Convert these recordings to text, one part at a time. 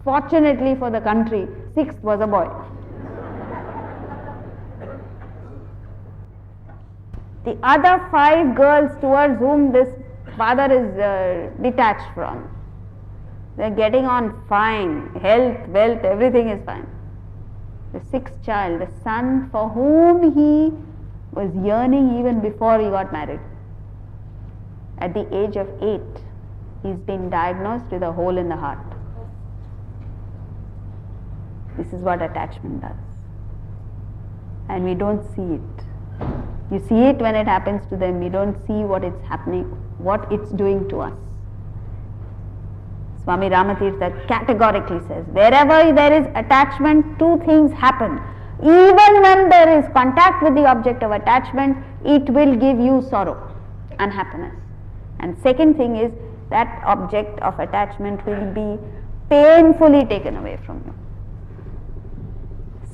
Fortunately for the country, sixth was a boy. The other 5 girls towards whom this father is detached from, they're getting on fine, health, wealth, everything is fine. The 6th child, the son for whom he was yearning even before he got married, at the age of 8, he's been diagnosed with a hole in the heart. This is what attachment does. And we don't see it. You see it when it happens to them. You don't see what it's happening, what it's doing to us. Swami Ramatirtha categorically says, wherever there is attachment, 2 things happen. Even when there is contact with the object of attachment, it will give you sorrow, unhappiness. And second thing is, that object of attachment will be painfully taken away from you.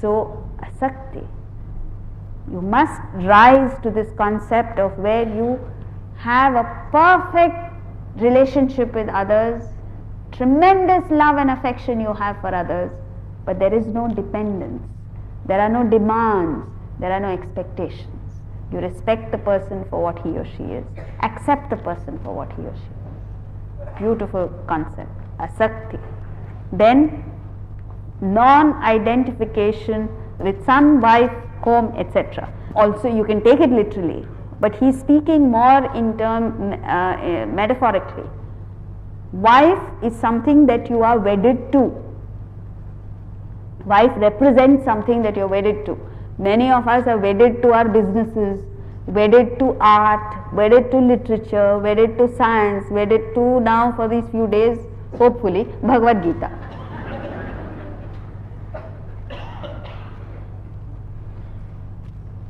So, asakti. You must rise to this concept of where you have a perfect relationship with others, tremendous love and affection you have for others, but there is no dependence, there are no demands, there are no expectations. You respect the person for what he or she is, accept the person for what he or she is. Beautiful concept, asakti. Then, non-identification with son, wife, home, etc. Also, you can take it literally, but he's speaking more in metaphorically. Wife is something that you are wedded to. Wife represents something that you're wedded to. Many of us are wedded to our businesses, wedded to art, wedded to literature, wedded to science, wedded to, now for these few days, hopefully, Bhagavad Gita.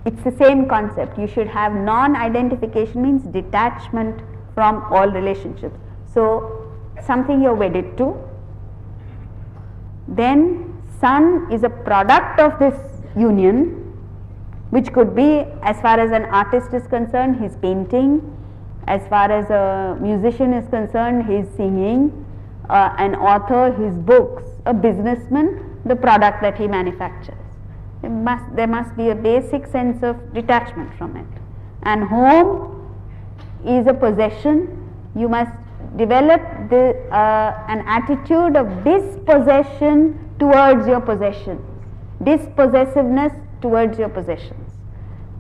It's the same concept. You should have non-identification, means detachment from all relationships. So, something you're wedded to. Then, son is a product of this union, which could be, as far as an artist is concerned, his painting, as far as a musician is concerned, his singing, an author, his books, a businessman, the product that he manufactures. There must be a basic sense of detachment from it. And home is a possession. You must develop an attitude of dispossession towards your possessions, dispossessiveness towards your possessions.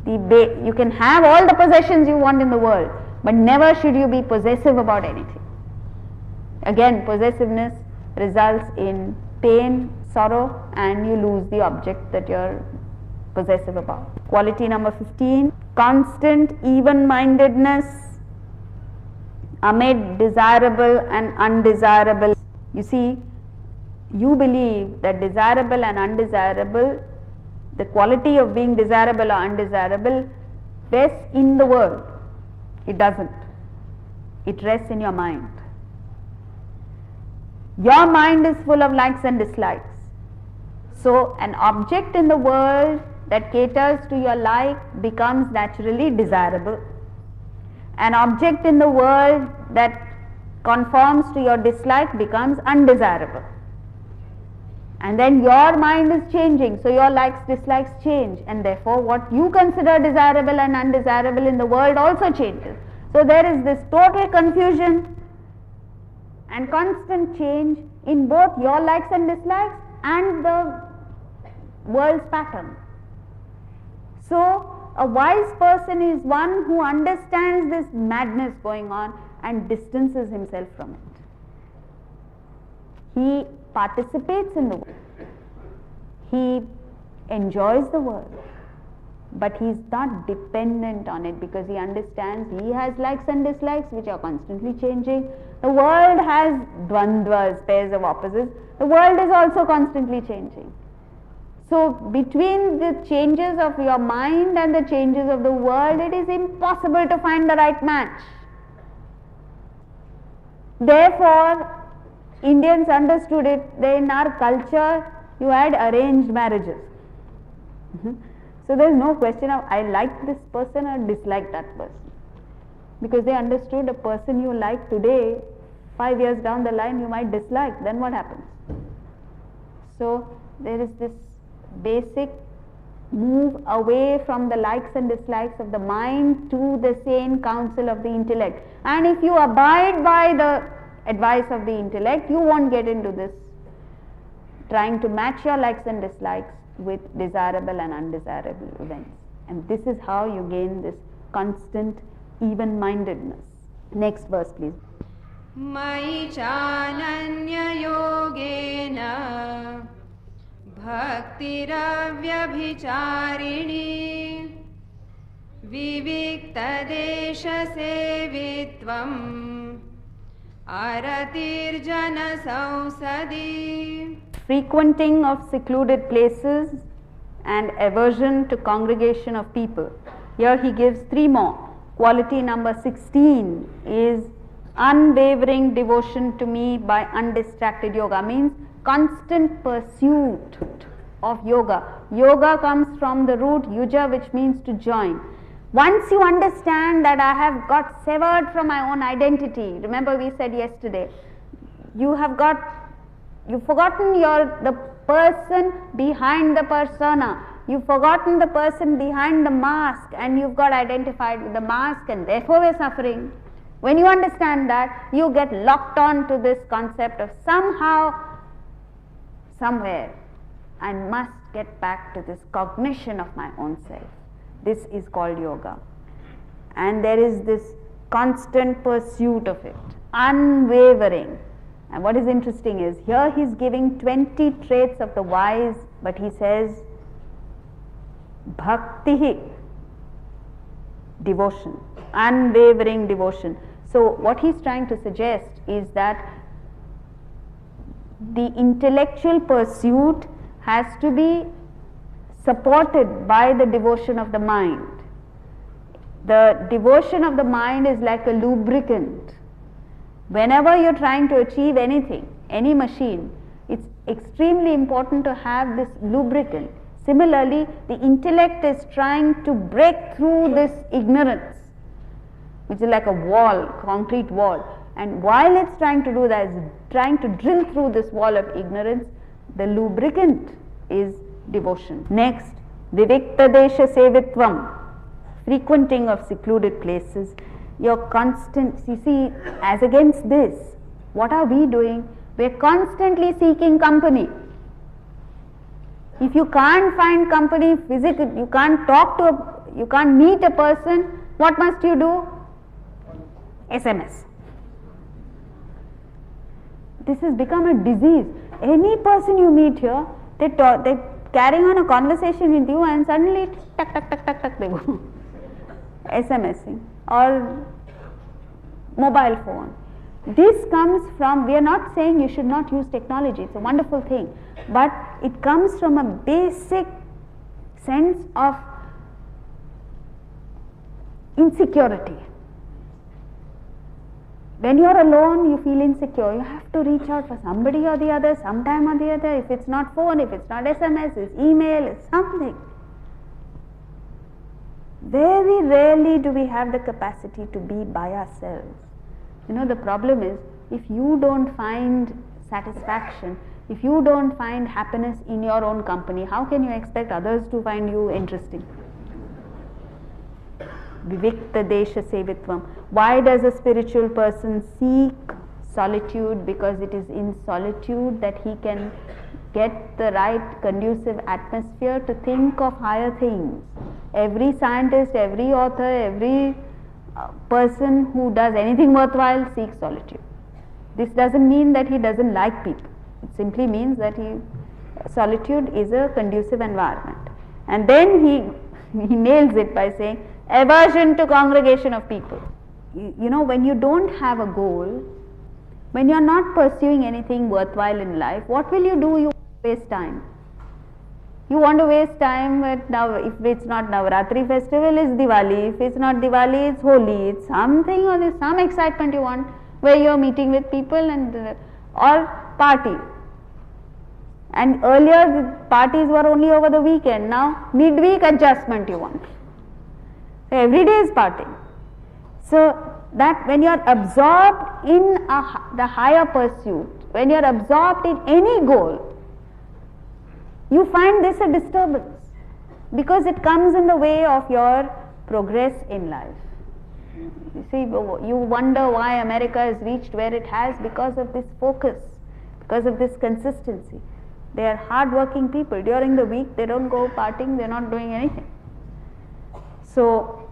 You can have all the possessions you want in the world, but never should you be possessive about anything. Again, possessiveness results in pain, sorrow, and you lose the object that you're possessive about. Quality number 15, constant even-mindedness amid desirable and undesirable. You see, you believe that desirable and undesirable, the quality of being desirable or undesirable rests in the world. It doesn't. It rests in your mind. Your mind is full of likes and dislikes. So, an object in the world that caters to your like becomes naturally desirable. An object in the world that conforms to your dislike becomes undesirable. And then your mind is changing, so your likes, dislikes change, and therefore what you consider desirable and undesirable in the world also changes. So there is this total confusion and constant change in both your likes and dislikes and the world's pattern. So a wise person is one who understands this madness going on and distances himself from it. He participates in the world. He enjoys the world, but he is not dependent on it because he understands he has likes and dislikes which are constantly changing. The world has dvandvas, pairs of opposites. The world is also constantly changing. So between the changes of your mind and the changes of the world, it is impossible to find the right match. Therefore, Indians understood it. In our culture, you had arranged marriages. So there is no question of I like this person or dislike that person. Because they understood a person you like today, 5 years down the line you might dislike. Then what happens? So there is this basic move away from the likes and dislikes of the mind to the sane counsel of the intellect. And if you abide by the advice of the intellect, you won't get into this trying to match your likes and dislikes with desirable and undesirable events. And this is how you gain this constant even-mindedness. Next verse, please. Mai chananya yogena bhaktiravyavicharini viviktadesha sevitvam aratirjana sausadi. Frequenting of secluded places and aversion to congregation of people. Here he gives three more. Quality number 16 is unwavering devotion to me by undistracted yoga, means constant pursuit of yoga. Yoga comes from the root yuja, which means to join. Once you understand that I have got severed from my own identity, remember we said yesterday, you've forgotten the person behind the persona. You've forgotten the person behind the mask, and you've got identified with the mask, and therefore we're suffering. When you understand that, you get locked on to this concept of somehow, somewhere, I must get back to this cognition of my own self. This is called yoga. And there is this constant pursuit of it, unwavering. And what is interesting is, here he is giving 20 traits of the wise, but he says, bhakti, devotion, unwavering devotion. So what he is trying to suggest is that the intellectual pursuit has to be supported by the devotion of the mind. The devotion of the mind is like a lubricant. Whenever you're trying to achieve anything, any machine, it's extremely important to have this lubricant. Similarly, the intellect is trying to break through this ignorance, which is like a wall, concrete wall. And while it's trying to do that, it's trying to drill through this wall of ignorance, the lubricant is devotion. Next, viviktadesha sevitvam, frequenting of secluded places. Your constant, you see, as against this, what are we doing? We're constantly seeking company. If you can't find company physically, you can't you can't meet a person, what must you do? SMS. This has become a disease. Any person you meet here, they're carrying on a conversation with you, and suddenly, tuck, tuck, tuck, tuck, tuck, they go. SMSing or mobile phone. This comes from, we are not saying you should not use technology, it's a wonderful thing, but it comes from a basic sense of insecurity. When you are alone, you feel insecure. You have to reach out for somebody or the other, sometime or the other. If it's not phone, if it's not SMS, it's email, it's something. Very rarely do we have the capacity to be by ourselves. You know, the problem is, if you don't find satisfaction, if you don't find happiness in your own company, how can you expect others to find you interesting? Viviktadesha sevitvam. Why does a spiritual person seek solitude? Because it is in solitude that he can get the right conducive atmosphere to think of higher things. Every scientist, every author, every person who does anything worthwhile seeks solitude. This doesn't mean that he doesn't like people. It simply means that solitude is a conducive environment. And then he nails it by saying, aversion to congregation of people. You know, when you don't have a goal, when you're not pursuing anything worthwhile in life, what will you do? You waste time. You want to waste time with, now if it's not Navaratri festival, it's Diwali. If it's not Diwali, it's Holi. It's something, or there's some excitement you want where you're meeting with people and or party. And earlier the parties were only over the weekend. Now midweek adjustment you want. So every day is partying. So that when you are absorbed in the higher pursuit, when you are absorbed in any goal, you find this a disturbance because it comes in the way of your progress in life. You see, you wonder why America has reached where it has because of this focus, because of this consistency. They are hard-working people. During the week, they don't go partying, they're not doing anything. So,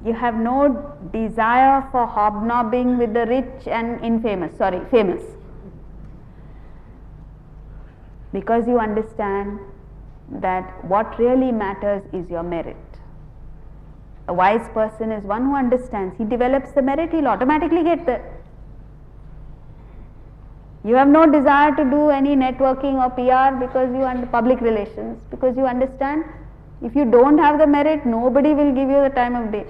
you have no desire for hobnobbing with the rich and famous. Because you understand that what really matters is your merit. A wise person is one who understands. He develops the merit, he'll automatically get there. You have no desire to do any networking or PR because you under public relations, because you understand if you don't have the merit, nobody will give you the time of day.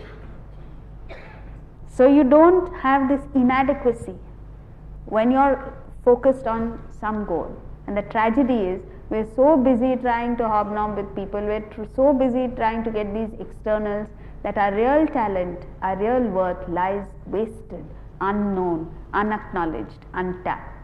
So you don't have this inadequacy when you're focused on some goal. And the tragedy is, we're so busy trying to hobnob with people, we're so busy trying to get these externals that our real talent, our real worth lies wasted, unknown, unacknowledged, untapped.